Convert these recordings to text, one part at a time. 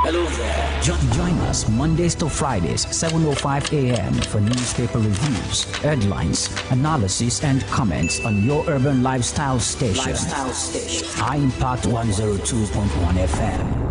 Hello there. Join us Mondays to Fridays, 7:05 a.m. for newspaper reviews, headlines, analysis, and comments on your urban lifestyle station. High Impact 102.1 FM.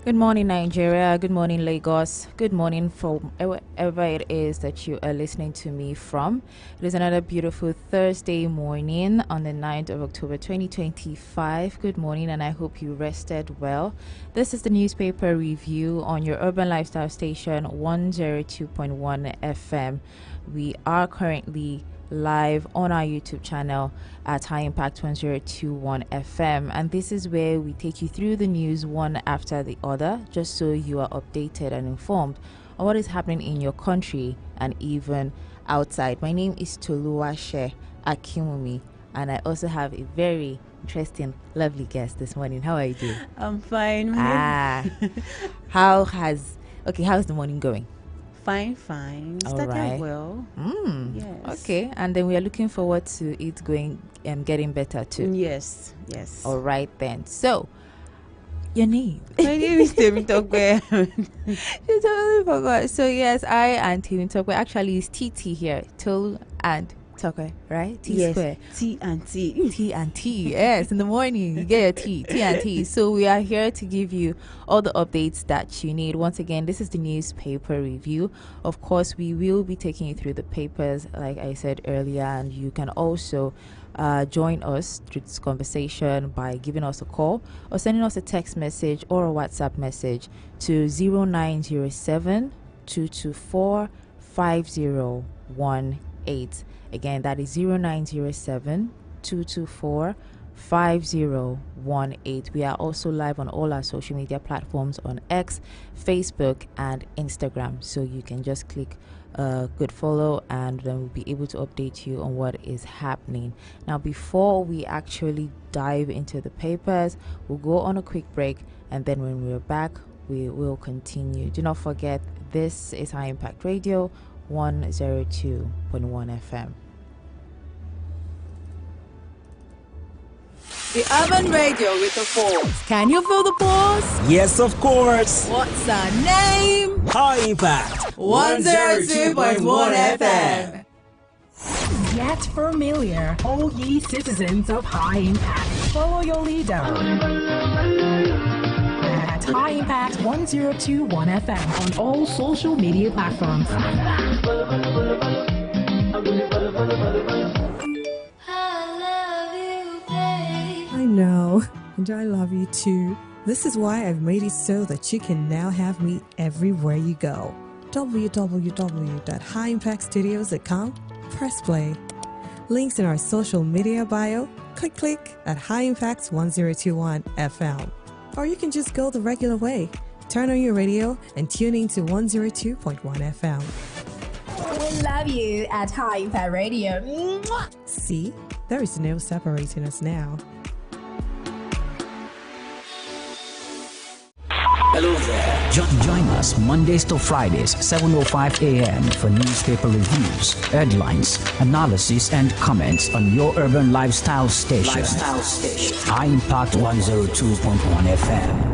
Good morning, Nigeria. Good morning, Lagos. Good morning from wherever it is that you are listening to me from. It is another beautiful Thursday morning on the 9th of October 2025. Good morning, and I hope you rested well. This is the newspaper review on your urban lifestyle station 102.1 FM. We are currently live on our YouTube channel at High Impact 1021 FM, and this is where we take you through the news one after the other, just so you are updated and informed on what is happening in your country and even outside. My name is Toluwashe Akimumi, and I also have a very interesting, lovely guest this morning. How are you doing? I'm fine. How's the morning going? Fine. Started right. well. Yes. Okay, and then we are looking forward to it going and getting better too. Yes. All right then. So, your name? My name is Temitope. You totally forgot. So yes, I and Temitope. Actually, it's TT here. Tolu and Toke, right? T yes. square. T and T. T and T. Yes, in the morning you get your T and T. So we are here to give you all the updates that you need. Once again, this is the newspaper review. Of course, we will be taking you through the papers, like I said earlier, and you can also join us through this conversation by giving us a call or sending us a text message or a WhatsApp message to 0907 224 5018. Again, that is 0907 224 5018. We are also live on all our social media platforms on X, Facebook, and Instagram. So you can just click good follow, and then we'll be able to update you on what is happening. Now, before we actually dive into the papers, we'll go on a quick break, and then when we're back, we will continue. Do not forget, this is High Impact Radio 102.1 FM. The Urban Radio with the Force. Can you feel the pulse? Yes, of course. What's our name? High Impact 102.1 FM. Yet familiar, all ye citizens of High Impact, follow your leader. At High Impact 1021 FM on all social media platforms. I know, and I love you too. This is why I've made it so that you can now have me everywhere you go. www.highimpactstudios.com. Press play. Links in our social media bio. Click at High Impact 1021 FM. Or you can just go the regular way. Turn on your radio and tune in to 102.1 FM. We love you at High Impact Radio. Mwah! See, there is no separating us now. Hello there. Join us Mondays to Fridays, 7:05 a.m. for newspaper reviews, headlines, analysis, and comments on your urban lifestyle station. High Impact 102.1 FM.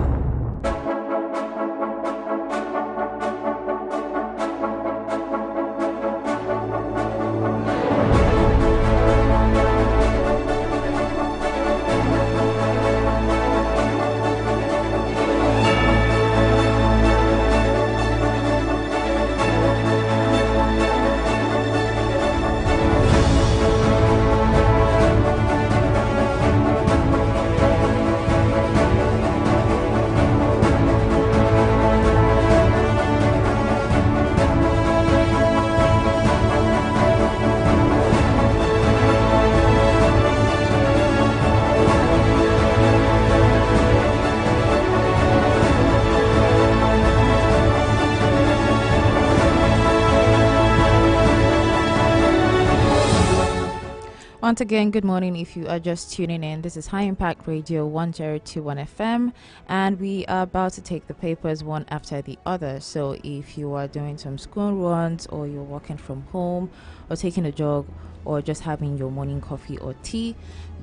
Once again, good morning. If you are just tuning in, this is High Impact Radio 1021 FM, and we are about to take the papers one after the other. So if you are doing some school runs, or you're working from home, or taking a jog, or just having your morning coffee or tea,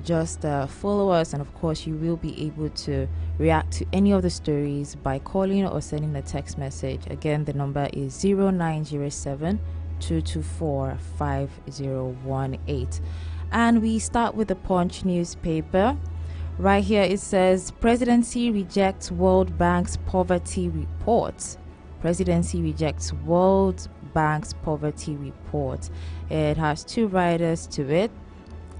just follow us, and of course you will be able to react to any of the stories by calling or sending a text message. Again, the number is 0907 224 5018. And we start with the Punch newspaper. Right here it says, Presidency rejects World Bank's poverty report. Presidency rejects World Bank's poverty report. It has two riders to it.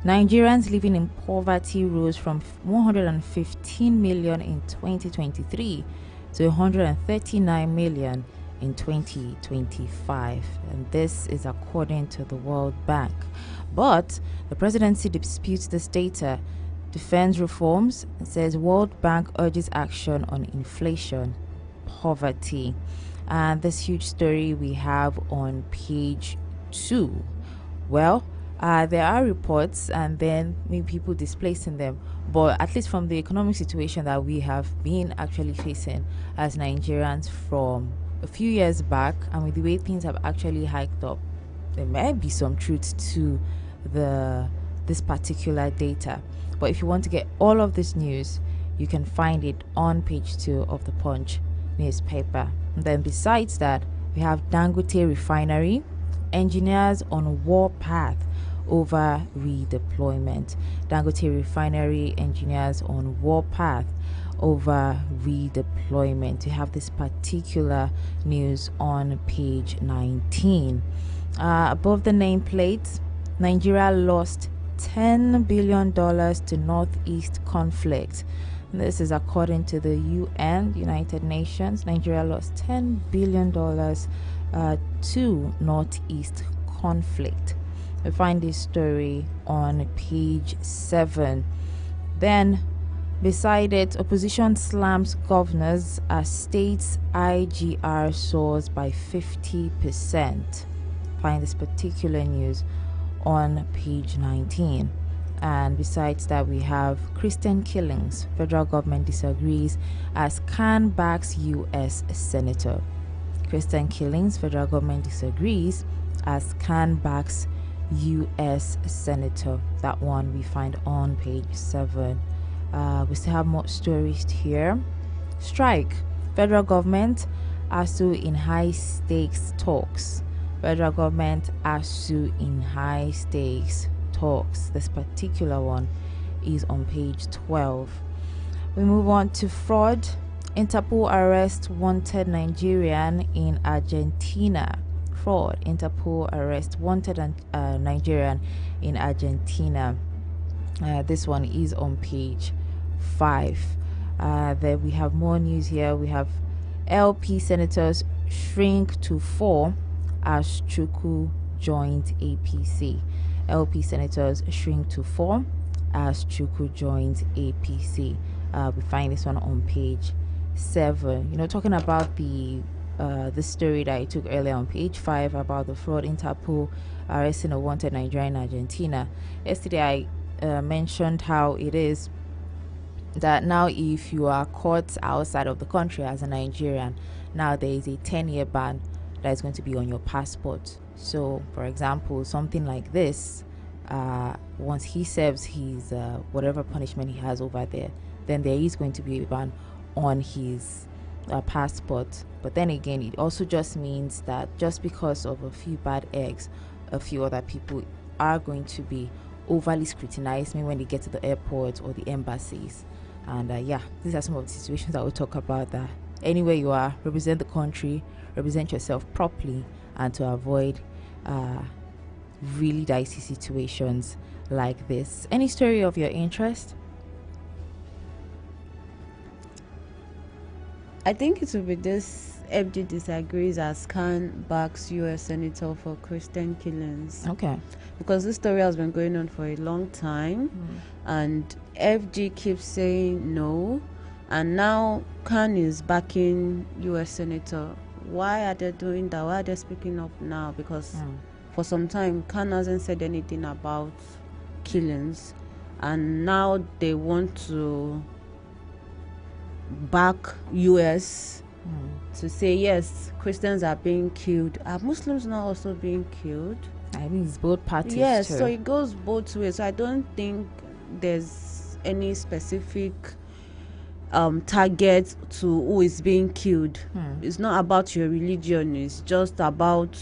Nigerians living in poverty rose from 115 million in 2023 to 139 million in 2025, and this is according to the World Bank. But the presidency disputes this data, defends reforms, and says World Bank urges action on inflation, poverty. And this huge story we have on page 2. Well, there are reports and then maybe people displacing them, but at least from the economic situation that we have been actually facing as Nigerians from a few years back, and with the way things have actually hiked up, there might be some truth to this particular data. But if you want to get all of this news, you can find it on page 2 of the Punch newspaper. And then besides that, we have Dangote Refinery, engineers on war path over redeployment. Dangote Refinery engineers on war path over redeployment. You have this particular news on page 19. Above the nameplate, Nigeria lost $10 billion to Northeast conflict. This is according to the UN, United Nations. Nigeria lost $10 billion to Northeast conflict. We find this story on page 7. Then beside it, opposition slams governors as states IGR soars by 50%. Find this particular news on page 19. And besides that, we have Christian killings. Federal government disagrees as Khan backs U.S. senator. Christian killings. Federal government disagrees as Khan backs U.S. senator. That one we find on page 7. We still have more stories here. Strike. Federal government ASU in high stakes talks. Federal government ASU in high stakes talks. This particular one is on page 12. We move on to fraud. Interpol arrest wanted Nigerian in Argentina. Fraud. Interpol arrest wanted Nigerian in Argentina. This one is on page 5. Then we have more news here. We have LP senators shrink to 4 as Chukwu joins APC. LP senators shrink to 4 as Chukwu joins APC. We find this one on page 7. You know, talking about the story that I took earlier on page 5 about the fraud, Interpol arresting a wanted Nigerian in Argentina. Yesterday I mentioned how it is that now if you are caught outside of the country as a Nigerian, now there is a 10-year ban that is going to be on your passport. So for example, something like this, once he serves his whatever punishment he has over there, then there is going to be a ban on his passport. But then again, it also just means that just because of a few bad eggs, a few other people are going to be overly scrutinized me when they get to the airport or the embassies. And these are some of the situations that we'll talk about. That anywhere you are, represent the country, represent yourself properly, and to avoid really dicey situations like this. Any story of your interest? I think it will be this FG disagrees as Khan backs U.S. Senator for Christian killings. Okay. Because this story has been going on for a long time, and FG keeps saying no, and now Khan is backing U.S. Senator. Why are they doing that? Why are they speaking up now? Because for some time, Khan hasn't said anything about killings, and now they want to back US to say yes, Christians are being killed. Are Muslims now also being killed? I think it's both parties. Yes, too. so it goes both ways. So I don't think there's any specific target to who is being killed. It's not about your religion, it's just about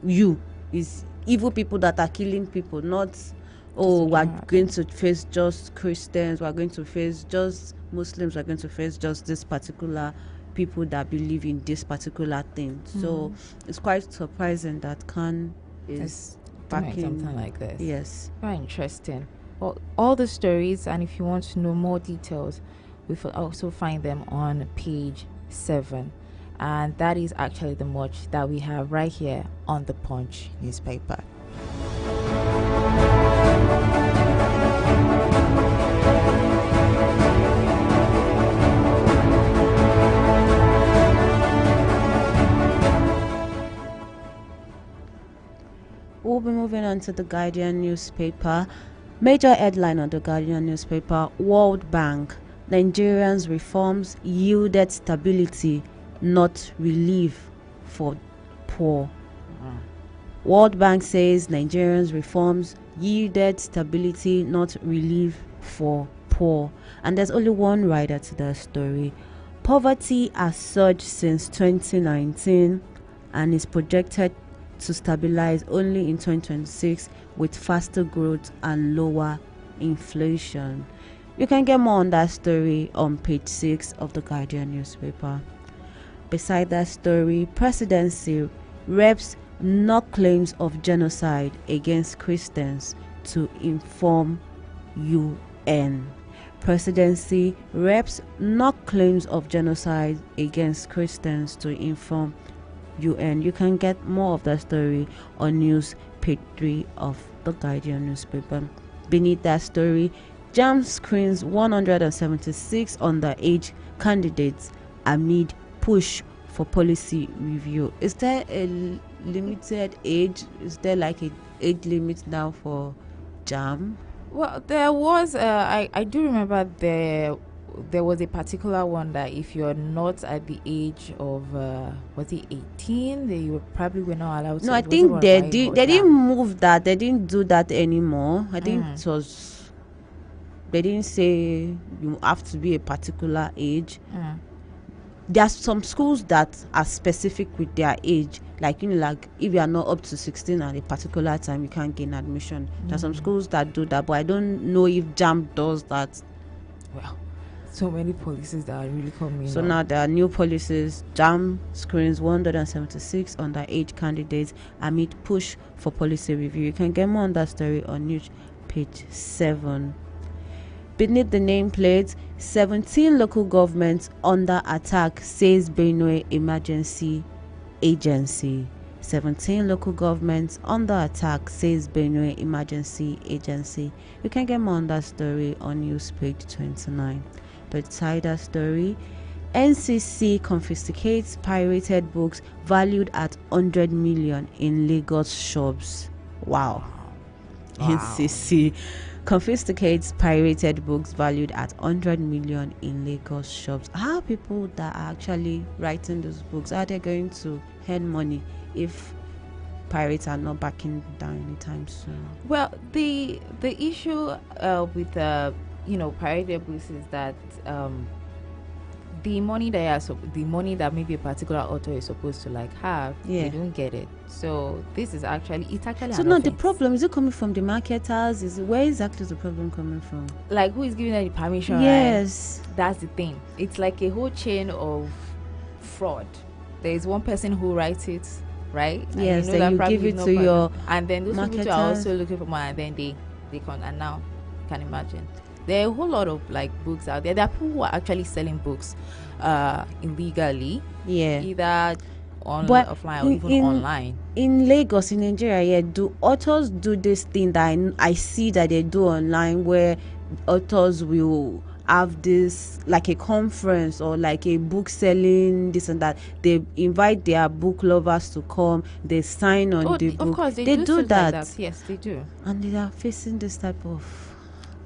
you. It's evil people that are killing people, not we're going to face just Christians, we're going to face just Muslims, we're going to face just this particular people that believe in this particular thing. So it's quite surprising that Khan is backing something like this. Yes. Very interesting. Well, all the stories, and if you want to know more details, we will also find them on page 7. And that is actually the much that we have right here on the Punch newspaper. We'll be moving on to the Guardian newspaper. Major headline on the Guardian newspaper: World Bank, Nigerians' reforms yielded stability, not relief for poor. World Bank says Nigerians' reforms yielded stability, not relief for poor. And there's only one rider to the story. Poverty has surged since 2019 and is projected to stabilize only in 2026 with faster growth and lower inflation. You can get more on that story on page 6 of the Guardian newspaper. Beside that story, presidency reps knock claims of genocide against Christians to inform UN. Presidency reps knock claims of genocide against Christians to inform UN. You can get more of that story on news page 3 of the Guardian newspaper. Beneath that story, JAMB screens 176 underage candidates amid push for policy review. Is there a limited age? Is there like a age limit now for JAMB? Well, there was I do remember there was a particular one that if you're not at the age of was it 18, you probably were not allowed to. No, I think they didn't move that. They didn't do that anymore. I think it was, they didn't say you have to be a particular age. There are some schools that are specific with their age, like like if you are not up to 16 at a particular time, you can't gain admission. There are some schools that do that, but I don't know if JAMB does that. Well, so many policies that are really coming. So now there are new policies. JAMB screens 176 underage candidates amid push for policy review. You can get more on that story on news page 7. Beneath the nameplate, 17 local governments under attack, says Benue Emergency Agency. 17 local governments under attack, says Benue Emergency Agency. You can get more on that story on news page 29. Beside that story, NCC confiscates pirated books valued at 100 million in Lagos shops. Wow. NCC confiscates pirated books valued at 100 million in Lagos shops. How are people that are actually writing those books, are they going to earn money if pirates are not backing down anytime soon? Well, the issue with pirated books is that the money that maybe a particular author is supposed to have, they don't get it. So this is actually so now the problem is it coming from the marketers? Where exactly is the problem coming from? Like, who is giving them the permission? Yes, right? That's the thing. It's like a whole chain of fraud. There is one person who writes it, right? And yes, you know then you give it to your and then those marketers people are also looking for money, and then they can, and now you can imagine. There are a whole lot of books out there. There are people who are actually selling books illegally. Yeah. Either offline or even online. In Lagos, in Nigeria, do authors do this thing that I see that they do online, where authors will have this like a conference or like a book selling this and that. They invite their book lovers to come. They sign on the book. Of course, they do that. Like that. Yes, they do. And they are facing this type of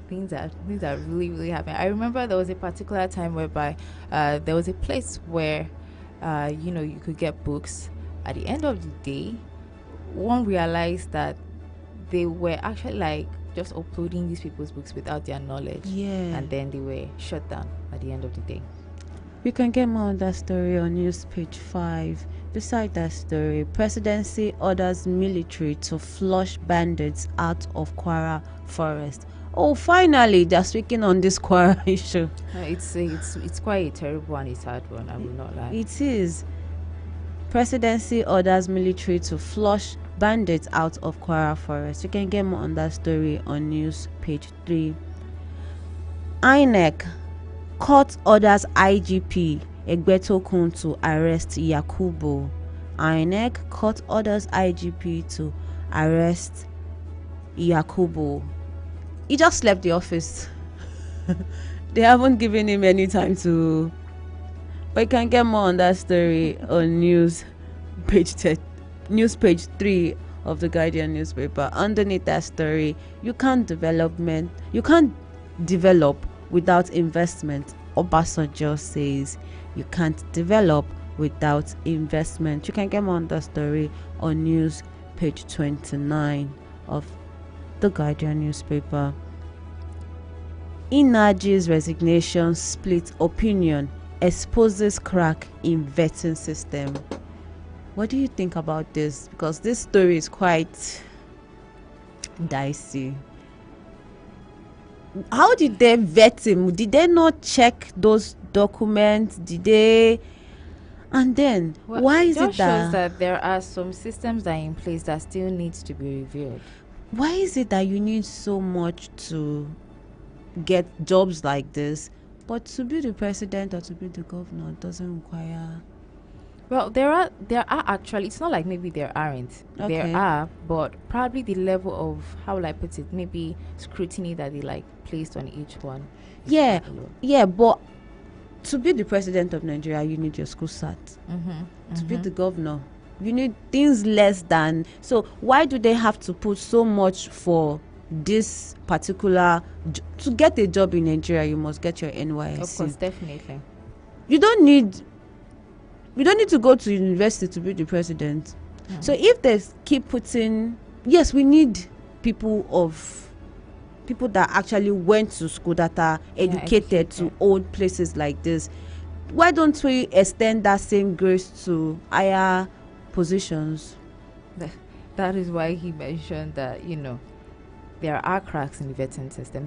things that really, really happen. I remember there was a particular time whereby there was a place where you could get books. At the end of the day, one realized that they were actually like just uploading these people's books without their knowledge. Yeah. And then they were shut down at the end of the day. You can get more on that story on news page 5. Beside that story, presidency orders military to flush bandits out of Kwara forest. Oh, finally, they're speaking on this Kwara issue. It's quite a terrible and a sad one, I will not lie. It is. Presidency orders military to flush bandits out of Kwara forest. You can get more on that story on news page 3. INEC court orders IGP Egbetokun to arrest Yakubu. INEC court orders IGP to arrest Yakubu. He just left the office. They haven't given him any time to. But you can get more on that story on news page 3 of the Guardian newspaper. Underneath that story, you can't develop without investment. Obasanjo says you can't develop without investment. You can get more on that story on news page 29 of the Guardian newspaper. Inaji's resignation split opinion exposes crack in vetting system. What do you think about this? Because this story is quite dicey. How did they vet him? Did they not check those documents? Did they? And then why is it shows that there are some systems that are in place that still needs to be reviewed? Why is it that you need so much to get jobs like this, but to be the president or to be the governor doesn't require? Well, there are actually, it's not like maybe there aren't. Okay. There are, but probably the level of, how will I put it, maybe scrutiny that they like placed on each one. Yeah, but to be the president of Nigeria, you need your school cert. To be the governor, you need things less than. So why do they have to put so much for this particular to get a job in Nigeria? You must get your NYSC. Of course, definitely. You don't need to go to university to be the president. So if they keep putting, yes, we need people that actually went to school, that are educated to old places like this. Why don't we extend that same grace to higher positions? That is why he mentioned that, there are cracks in the vetting system.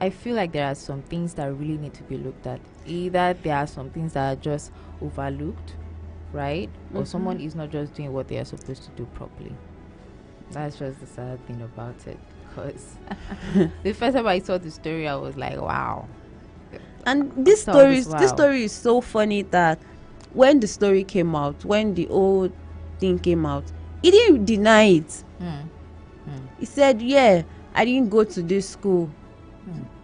I feel like there are some things that really need to be looked at. Either there are some things that are just overlooked, right? Or someone is not just doing what they are supposed to do properly. That's just the sad thing about it. Because the first time I saw the story, I was like, wow. And this story is so funny that when the story came out, when the whole thing came out, he didn't deny it. He said, yeah, I didn't go to this school.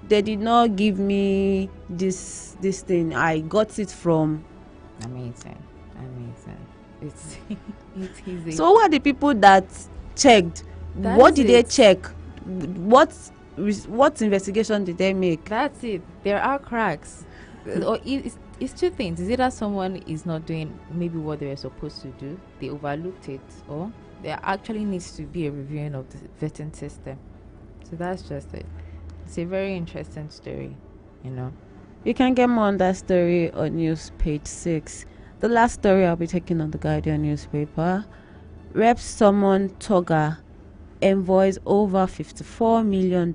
They did not give me this thing. I got it from. Amazing. It's easy. So who are the people that checked? What did they check? What investigation did they make? That's it. There are cracks. Or it's two things. Is it that someone is not doing maybe what they were supposed to do, they overlooked it, or there actually needs to be a reviewing of the vetting system. So that's just it. It's a very interesting story, You can get more on that story on news page 6. The last story I'll be taking on the Guardian newspaper. Reps summon Toga, envoys over $54 million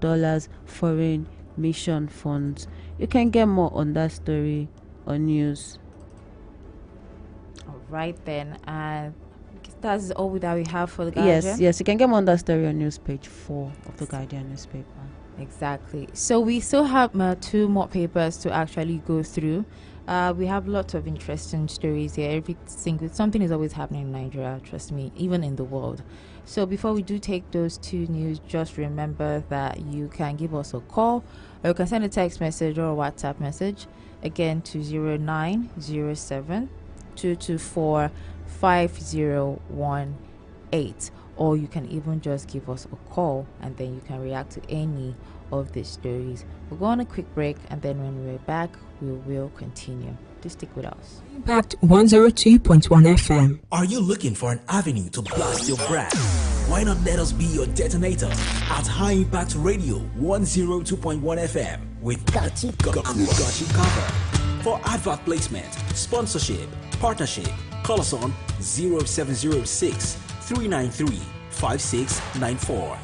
foreign mission funds. You can get more on that story on news. All right then, that's all that we have for the Guardian. Yes, you can get more on that story on news page 4 of the Guardian newspaper. Exactly. So we still have 2 more papers to actually go through. We have lots of interesting stories here. Something is always happening in Nigeria, trust me, even in the world. So before we do take those two news, just remember that you can give us a call, or you can send a text message or a WhatsApp message, again to 0907 224 5018, or you can even just give us a call and then you can react to any of these stories. We'll go on a quick break, and then when we're back, we will continue. Just stick with us. Impact 102.1 FM. Are you looking for an avenue to blast your brand? Why not let us be your detonator at High Impact Radio 102.1 FM with Got You Covered. For advert placement, sponsorship, partnership, call us on 0706 393 5694,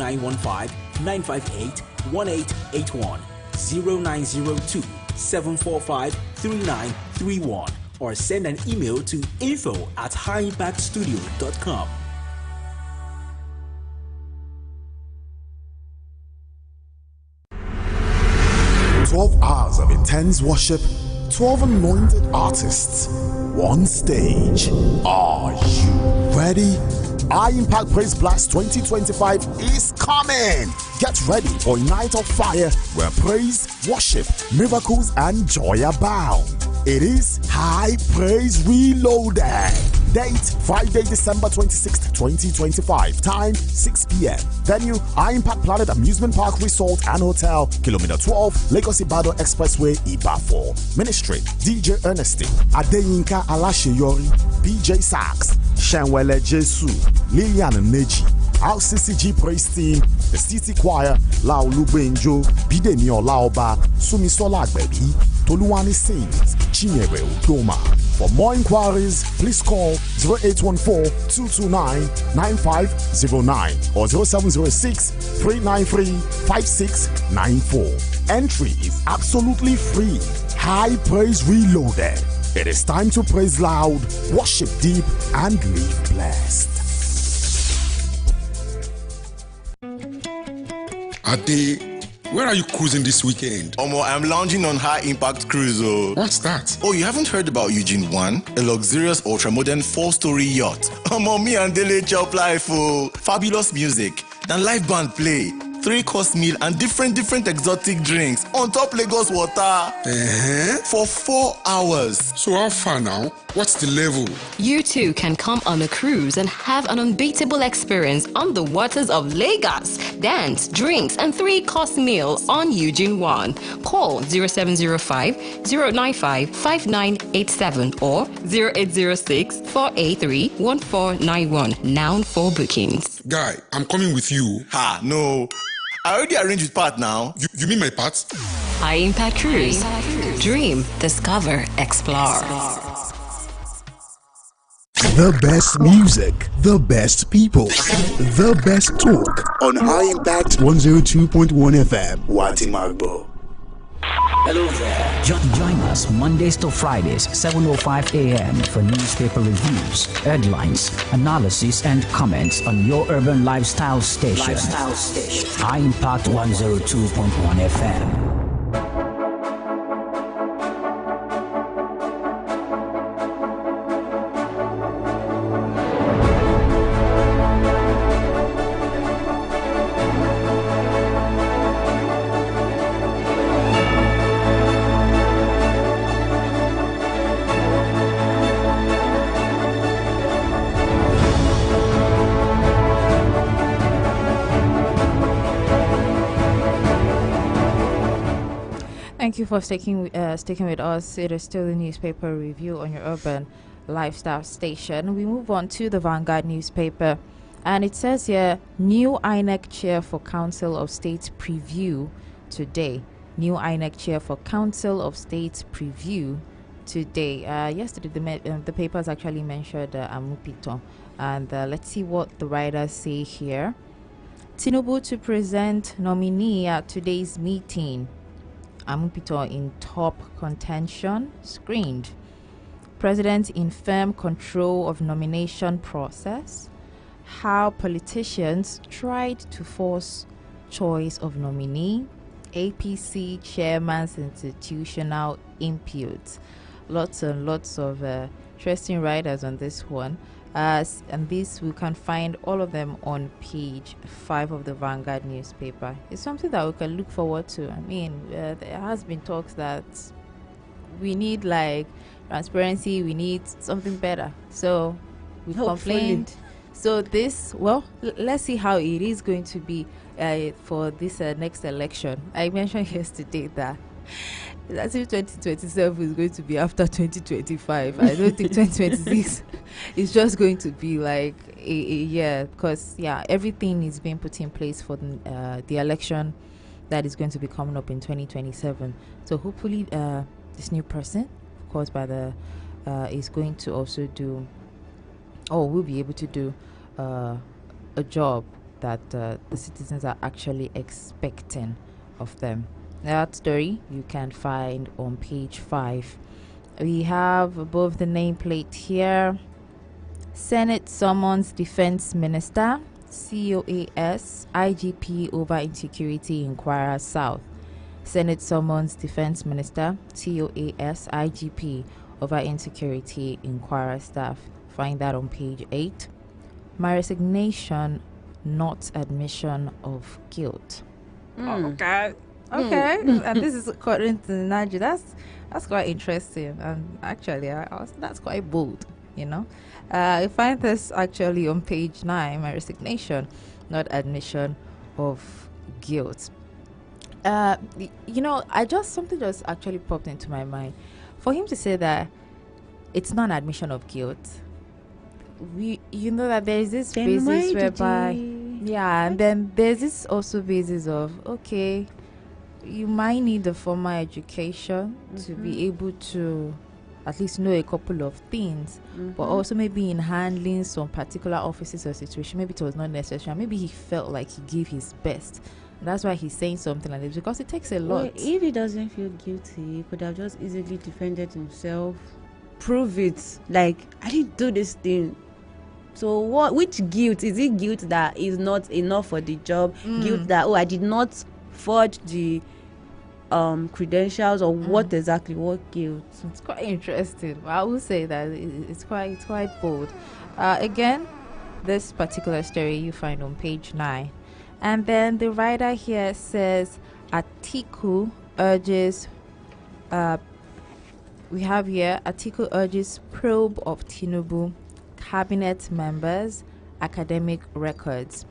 0915 958 1881, 0902 745 3931, or send an email to info@highimpactstudio.com. Hours of intense worship, 12 anointed artists, one stage. Are you ready? High Impact Praise Blast 2025 is coming. Get ready for a night of fire where praise, worship, miracles, and joy abound. It is High Praise Reloaded. Date Friday, December 26th, 2025. Time 6 p.m. Venue High Impact Planet Amusement Park Resort and Hotel, Kilometer 12, Lagos Ibadan Expressway, Ibafo. Ministry DJ Ernestine, Adeyinka Alasheyori, BJ Sax, Shanwele Jesu, Lilian Neji, RCCG Praise Team, the City Choir, Laulu Benjo, Bidemi Olaoba, Sumisola Agbebi, Toluwani Saints, Chinyere Udoma. For more inquiries, please call 0814-229-9509 or 0706-393-5694. Entry is absolutely free. High Praise Reloaded. It is time to praise loud, worship deep, and live blessed. Ade, where are you cruising this weekend? Omo, I'm lounging on High Impact Cruise. What's that? Oh, you haven't heard about Eugene One? A luxurious ultra-modern 4-story yacht. Omo, me and Dele chop life. Fabulous music. Then live band play. 3-course meal and different exotic drinks on top Lagos water. For 4 hours. So how far now? What's the level? You too can come on a cruise and have an unbeatable experience on the waters of Lagos. Dance, drinks, and 3-course meals on Eugene One. Call 0705-095-5987 or 0806-483-1491. Now for bookings. Guy, I'm coming with you. Ha, no. I already arranged with Pat now. You mean my part? High Impact Cruise. Dream, discover, explore. The best music, the best people, the best talk on High Impact 102.1 FM. Wati Magbo. Hello there. Join us Mondays to Fridays, 7:05 a.m. for newspaper reviews, headlines, analysis, and comments on your urban lifestyle station. High Impact 102.1 FM. Thank you for sticking with us. It is still the newspaper review on your urban lifestyle station. We move on to the Vanguard newspaper, and it says here, new INEC chair for Council of State preview today. New INEC chair for Council of State preview today. Yesterday, the papers actually mentioned Amupito, and let's see what the writers say here. Tinubu to present nominee at today's meeting. Amupito in top contention, screened. President in firm control of nomination process. How politicians tried to force choice of nominee. APC chairman's institutional input. Lots and lots of interesting writers on this one. And this, we can find all of them on page 5 of the Vanguard newspaper. It's something that we can look forward to. I mean, there has been talks that we need like transparency, we need something better. So we complained. So this, let's see how it is going to be for this next election. I mentioned yesterday that as if 2027 is going to be after 2025. I don't think 2026 is just going to be like a year, because everything is being put in place for the election that is going to be coming up in 2027. So hopefully this new person, of course, is going to also do, or will be able to do a job that the citizens are actually expecting of them. That story you can find on page 5. We have above the nameplate here, Senate summons Defense Minister, COAS, IGP over insecurity in Kwara South. Senate summons Defense Minister, COAS, IGP over insecurity in Kwara South. Find that on page 8. My resignation, not admission of guilt. Okay. And this is according to Naji. That's quite interesting, and actually that's quite bold, I find this actually on page 9. My resignation, not admission of guilt. Something just actually popped into my mind. For him to say that it's not an admission of guilt, that there is this basis whereby and then there's this also basis of, okay, you might need a formal education to be able to at least know a couple of things, but also maybe in handling some particular offices or situation, maybe it was not necessary. Maybe he felt like he gave his best. That's why he's saying something like this, because it takes a lot. Well, if he doesn't feel guilty, he could have just easily defended himself, prove it, like, I didn't do this thing. So which guilt? Is it guilt that is not enough for the job? Guilt that, I did not forge the credentials, or what exactly? What guilt? It's quite interesting. I will say that it's quite bold. Again, this particular story you find on page 9, and then the writer here says Atiku urges. We have here Atiku urges probe of Tinubu cabinet members academic records.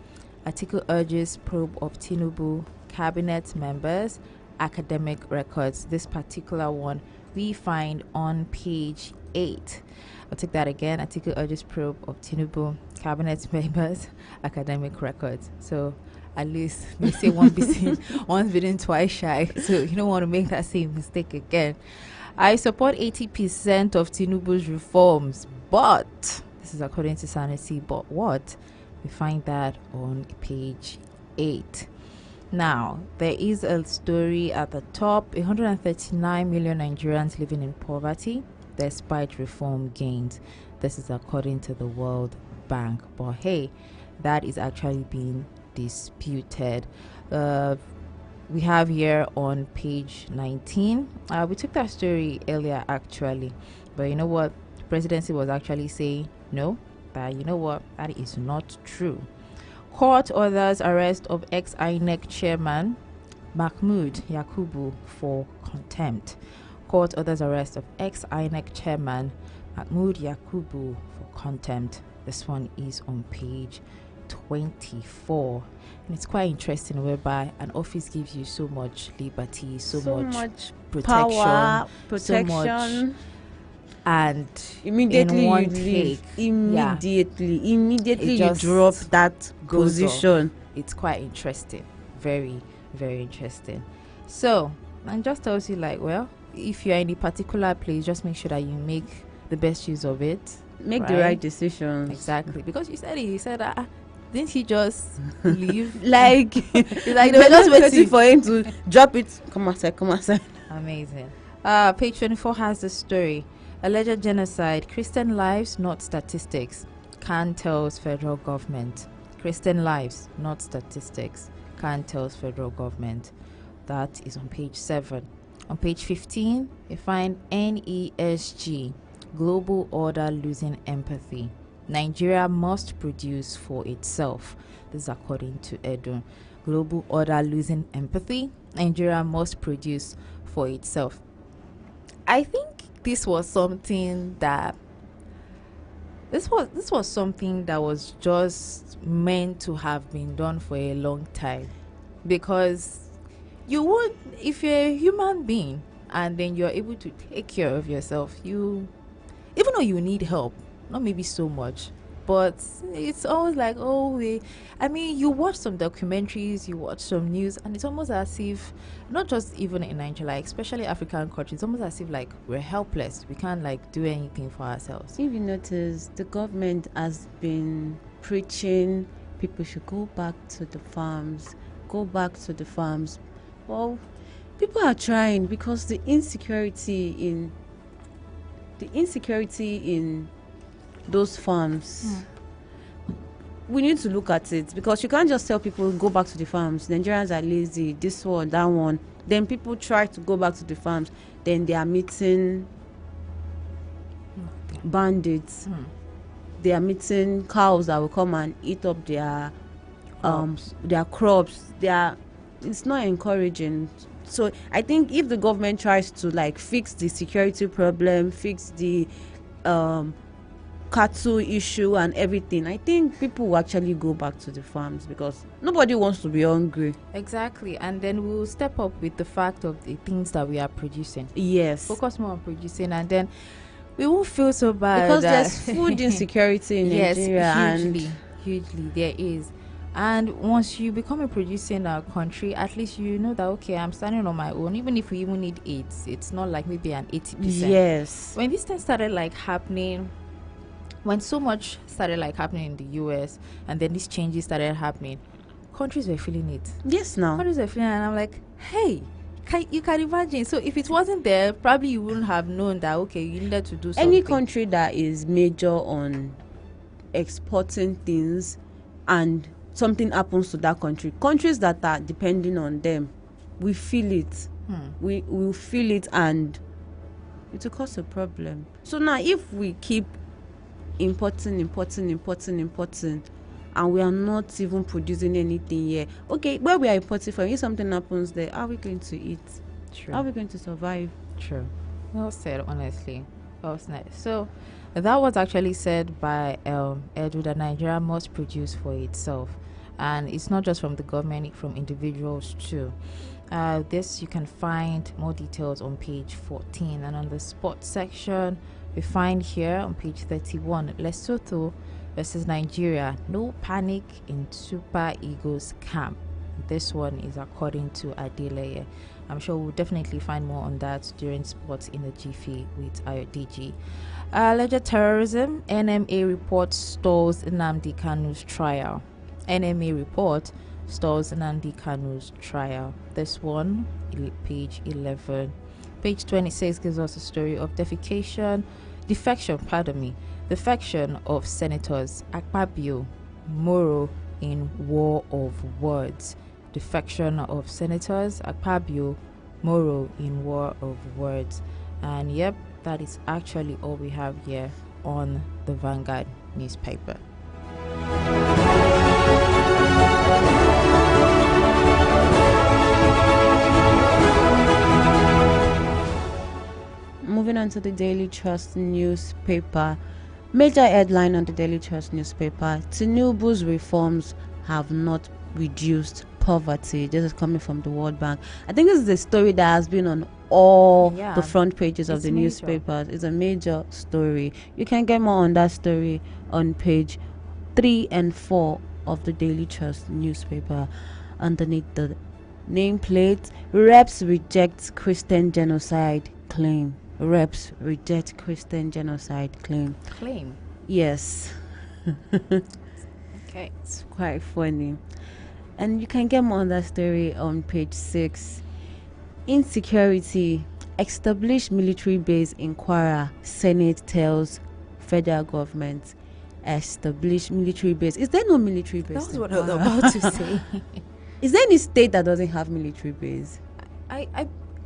Atiku urges probe of Tinubu cabinet members academic records. This particular one we find on page 8. I'll take that again. Atiku urges probe of Tinubu cabinet members academic records. So at least they say once bitten, twice shy. So you don't want to make that same mistake again. I support 80% of Tinubu's reforms, but this is according to Sanity. But what? We find that on page 8. Now, there is a story at the top. 139 million Nigerians living in poverty despite reform gains. This is according to the World Bank. But hey, that is actually being disputed. We have here on page 19. We took that story earlier actually. But you know what? The presidency was actually saying no, that that is not true. Court orders arrest of ex-INEC chairman Mahmood Yakubu for contempt. Court orders arrest of ex-INEC chairman Mahmood Yakubu for contempt. This one is on page 24. And it's quite interesting, whereby an office gives you so much liberty, so much protection, power, so much, and immediately in one you leave. take, Immediately you drop that position. It's quite interesting, very, very interesting. So, and just tells you like, well, if you're in a particular place, just make sure that you make the best use of it. Make the right decisions. Exactly, because you said didn't he just leave? Like, it's like they were just waiting for him to drop it. Come outside. Amazing. Page 24 has the story. Alleged genocide. Christian lives, not statistics. Khan tells federal government. Christian lives, not statistics. Khan tells federal government. That is on page 7. On page 15, you find NESG. Global order losing empathy. Nigeria must produce for itself. This is according to Edu. Global order losing empathy. Nigeria must produce for itself. I think this was something that something that was just meant to have been done for a long time, because you would, if you're a human being and then you're able to take care of yourself, you, even though you need help, not maybe so much, but it's always like, you watch some documentaries, you watch some news, and it's almost as if, not just even in Nigeria, like especially African countries, it's almost as if like we're helpless. We can't like do anything for ourselves. If you notice, the government has been preaching people should go back to the farms. Well, people are trying, because the insecurity in those farms, we need to look at it, because you can't just tell people go back to the farms. Nigerians are lazy, this one, that one. Then people try to go back to the farms, then they are meeting bandits. They are meeting cows that will come and eat up their crops. It's not encouraging. So I think if the government tries to like fix the security problem, fix the cattle issue and everything, I think people will actually go back to the farms, because nobody wants to be hungry. Exactly. And then we'll step up with the fact of the things that we are producing. Yes. Focus more on producing, and then we won't feel so bad. Because there's food insecurity in Nigeria. Yes, hugely there is. And once you become a producer in our country, at least you know that, okay, I'm standing on my own. Even if we even need AIDS, it's not like maybe an 80%. Yes. When this thing started like happening, when so much started like happening in the US, and then these changes started happening, countries were feeling it. Yes, now. Countries were feeling it, and I'm like, hey, you can imagine. So if it wasn't there, probably you wouldn't have known that, okay, you needed to do something. Any country that is major on exporting things and something happens to that country, countries that are depending on them, we feel it. We will feel it, and it will cause a problem. So now if we keep importing, and we are not even producing anything here, okay, where we are importing from, if something happens there, how are we going to eat? True. How are we going to survive? True. Well said, honestly. Well said. So that was actually said by Edu, that Nigeria must produce for itself. And it's not just from the government, it's from individuals too. This you can find more details on page 14, and on the sports section we find here on page 31, Lesotho versus Nigeria, no panic in Super Eagles camp. This one is according to Adeleye. I'm sure we'll definitely find more on that during sports in the GFE with IODG. Alleged terrorism, NMA report stalls Nnamdi Kanu's trial. NMA report stalls Nnamdi Kanu's trial. This one, page 11. Page 26 gives us a story of defection of Senators Akpabio, Moro in war of words. Defection of Senators Akpabio, Moro in war of words. And yep, that is actually all we have here on the Vanguard newspaper. Moving on to the Daily Trust newspaper. Major headline on the Daily Trust newspaper: Tinubu's reforms have not reduced poverty. This is coming from the World Bank. I think this is a story that has been on all the front pages of the newspapers. It's a major story. You can get more on that story on page 3 and 4 of the Daily Trust newspaper. Underneath the nameplate, reps reject Christian genocide claim. Reps reject Christian genocide claim. Yes. Okay. It's quite funny. And you can get more on that story on page 6. Insecurity. Establish military base in Kwara. Senate tells federal government. Establish military base. Is there no military base? That's what I was about to say. Is there any state that doesn't have military base?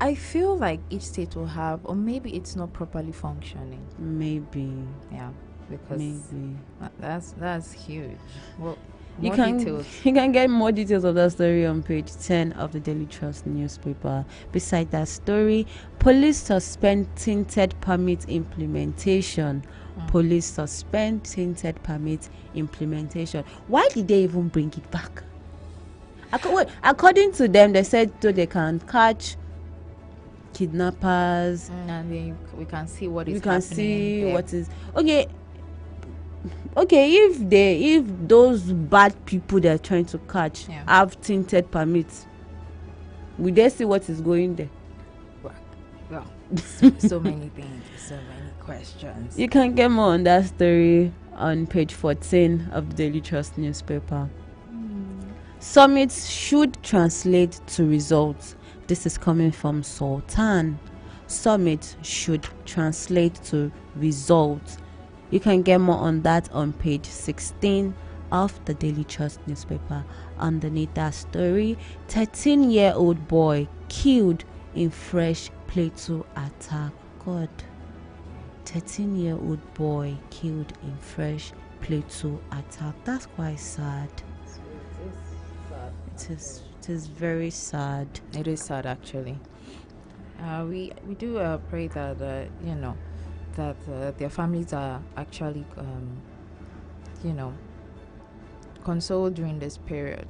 I feel like each state will have, or maybe it's not properly functioning. Maybe. Yeah. because maybe that's huge. Well, you more can details. you can get more details of that story on page 10 of the Daily Trust newspaper. Beside that story, police suspend tinted permit implementation. Police suspend tinted permit implementation. Why did they even bring it back? According to them, they said so they can catch kidnappers. And then we can see what is We can happening see there. what is okay. If those bad people they're trying to catch have tinted permits, will they see what is going there? Well, so many things, so many questions. You can get more on that story on page 14 of the Daily Trust newspaper. Summits should translate to results. This is coming from Sultan. Summit should translate to results. You can get more on that on page 16 of the Daily Trust newspaper. Underneath that story, 13-year-old boy killed in fresh Plateau attack. God. 13-year-old boy killed in fresh Plateau attack. That's quite sad. It is very sad. It is sad, actually. We do pray that their families are actually consoled during this period,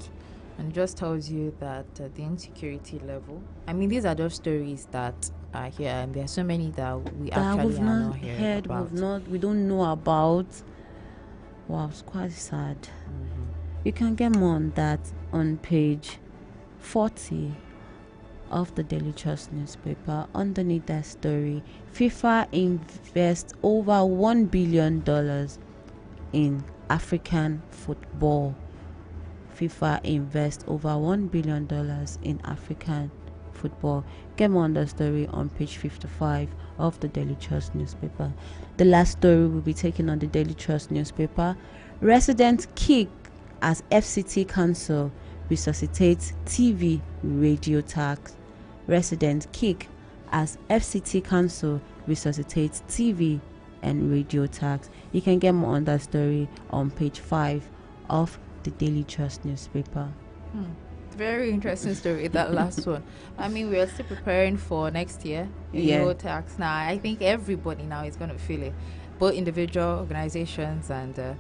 and just tells you that the insecurity level. I mean, these are just stories that are here, and there are so many that we actually we've are not hearing heard, about. we don't know about. Wow, it's quite sad. You can get more on that on page 40 of the Daily Trust newspaper. Underneath that story, FIFA invests over $1 billion in African football. FIFA invests over $1 billion in African football. Get more on the story on page 55 of the Daily Trust newspaper. The last story will be taken on the Daily Trust newspaper. Residents kick as FCT Council resuscitates TV radio tax. Residents kick as FCT Council resuscitates TV and radio tax. You can get more on that story on page 5 of the Daily Trust newspaper. Very interesting story, that last one. I mean, we are still preparing for next year. Tax. Now, I think everybody now is going to feel it, both individual organizations and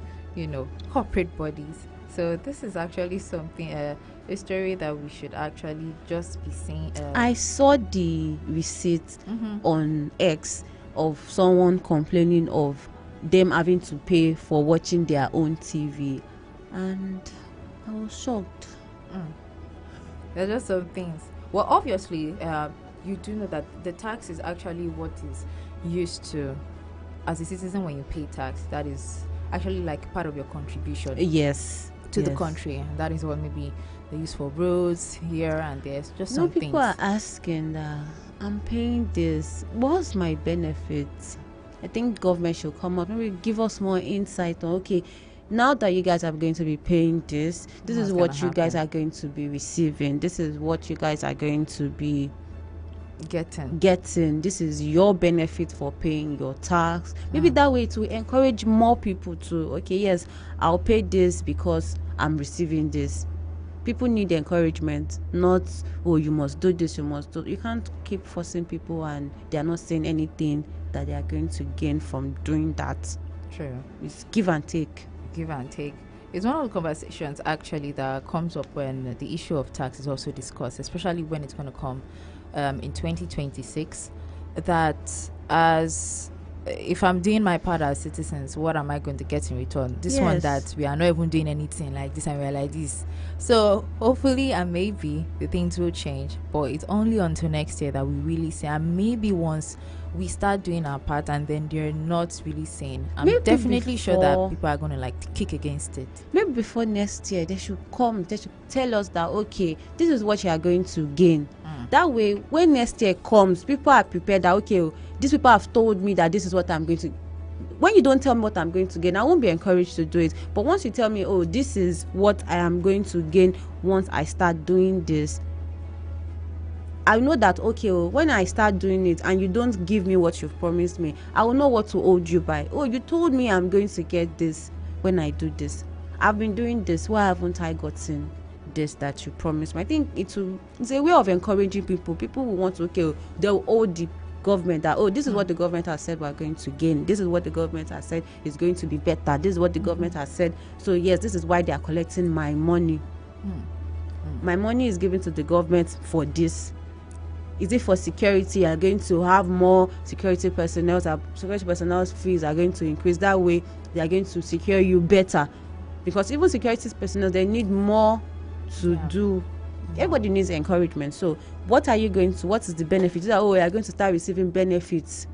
corporate bodies. So this is actually something, a story that we should actually just be seeing. I saw the receipt on X of someone complaining of them having to pay for watching their own TV, and I was shocked. There's just some things. Well, obviously, you do know that the tax is actually what is used to, as a citizen, when you pay tax, that is actually like part of your contribution. Yes. To the country. And that is what maybe they use for roads here and there's just some things. People are asking that I'm paying this. What's my benefits? I think government should come up, maybe give us more insight on, okay, now that you guys are going to be paying this is what you guys are going to be receiving. This is what you guys are going to be getting. This is your benefit for paying your tax. Maybe that way to encourage more people to, okay, yes, I'll pay this because I'm receiving this. People need encouragement, not, oh, you must do this, you must do. You can't keep forcing people and they're not saying anything that they are going to gain from doing that. True. It's give and take. Give and take. It's one of the conversations actually that comes up when the issue of tax is also discussed, especially when it's going to come in 2026, that as if I'm doing my part as citizens, what am I going to get in return? This one that we are not even doing anything like this and we're like this. So hopefully and maybe the things will change, but it's only until next year that we really see, and maybe once we start doing our part and then they're not really saying, I'm maybe definitely sure that people are going to like kick against it. Maybe before next year they should tell us that, okay, this is what you are going to gain. That way when next year comes, people are prepared that, okay, these people have told me that this is what I'm going to. When you don't tell me what I'm going to gain, I won't be encouraged to do it. But once you tell me, oh, this is what I am going to gain once I start doing this, I know that, okay, when I start doing it and you don't give me what you've promised me, I will know what to hold you by. Oh, you told me I'm going to get this when I do this. I've been doing this. Why haven't I gotten this that you promised me? I think it's a way of encouraging people. People will want to, okay, they'll hold the government that, oh, this is what the government has said we're going to gain. This is what the government has said is going to be better. This is what the government has said. So, yes, this is why they are collecting my money. My money is given to the government for this. Is it for security? Are going to have more security personnel? Security personnel's fees are going to increase. That way, they are going to secure you better. Because even security personnel, they need more to do. Everybody needs encouragement. So, what is the benefit? You are going to start receiving benefits.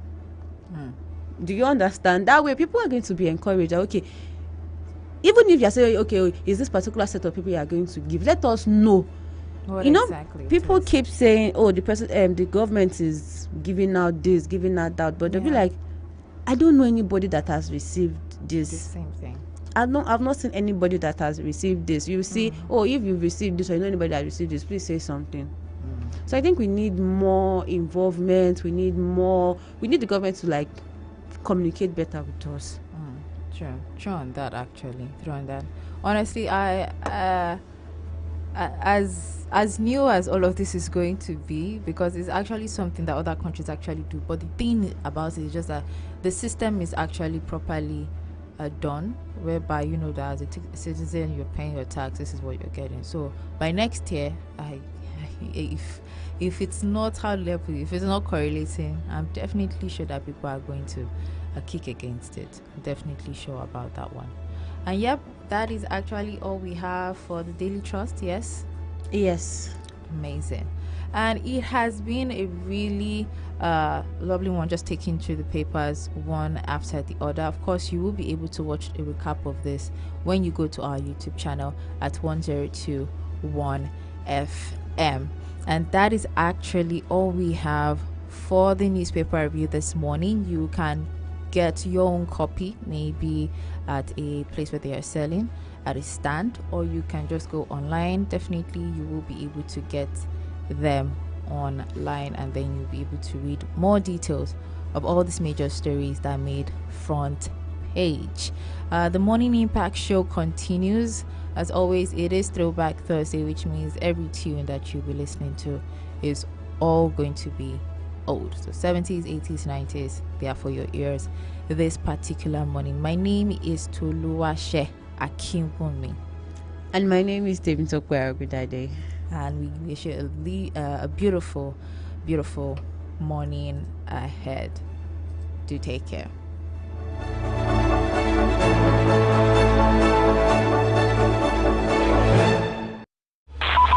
Do you understand? That way, people are going to be encouraged. Okay, even if you're saying, okay, is this particular set of people you are going to give? Let us know. What exactly people keep saying, oh, the government is giving out this, giving out that, but they'll be like, I don't know anybody that has received this. The same thing. I've not seen anybody that has received this. You see, oh, if you've received this or you know anybody that received this, please say something. So I think we need more involvement. We need the government to like communicate better with us. True on that, actually. True on that. Honestly, I as new as all of this is going to be, because it's actually something that other countries actually do. But the thing about it is just that the system is actually properly done, whereby you know that as a citizen you're paying your tax, this is what you're getting. So by next year, if it's not high level, if it's not correlating, I'm definitely sure that people are going to kick against it. I'm definitely sure about that one. And yep, that is actually all we have for the Daily Trust. Yes, amazing. And it has been a really lovely one, just taking through the papers one after the other. Of course, you will be able to watch a recap of this when you go to our YouTube channel at 1021 FM. And that is actually all we have for the newspaper review this morning. You can get your own copy, maybe at a place where they are selling, at a stand, or you can just go online. Definitely you will be able to get them online, and then you'll be able to read more details of all these major stories that made front page. The Morning Impact show continues. As always, it is Throwback Thursday, which means every tune that you'll be listening to is all going to be old. So 70s, 80s, 90s, they are for your ears this particular morning. My name is Toluwase Akinwumi. And my name is David Tokwe. And we wish you a beautiful, beautiful morning ahead. Do take care.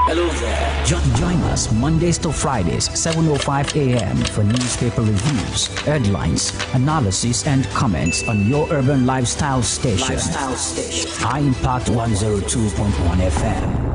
Hello there. Join us Mondays to Fridays, 7:05 a.m. for newspaper reviews, headlines, analysis, and comments on your urban lifestyle station. High Impact 102.1 FM.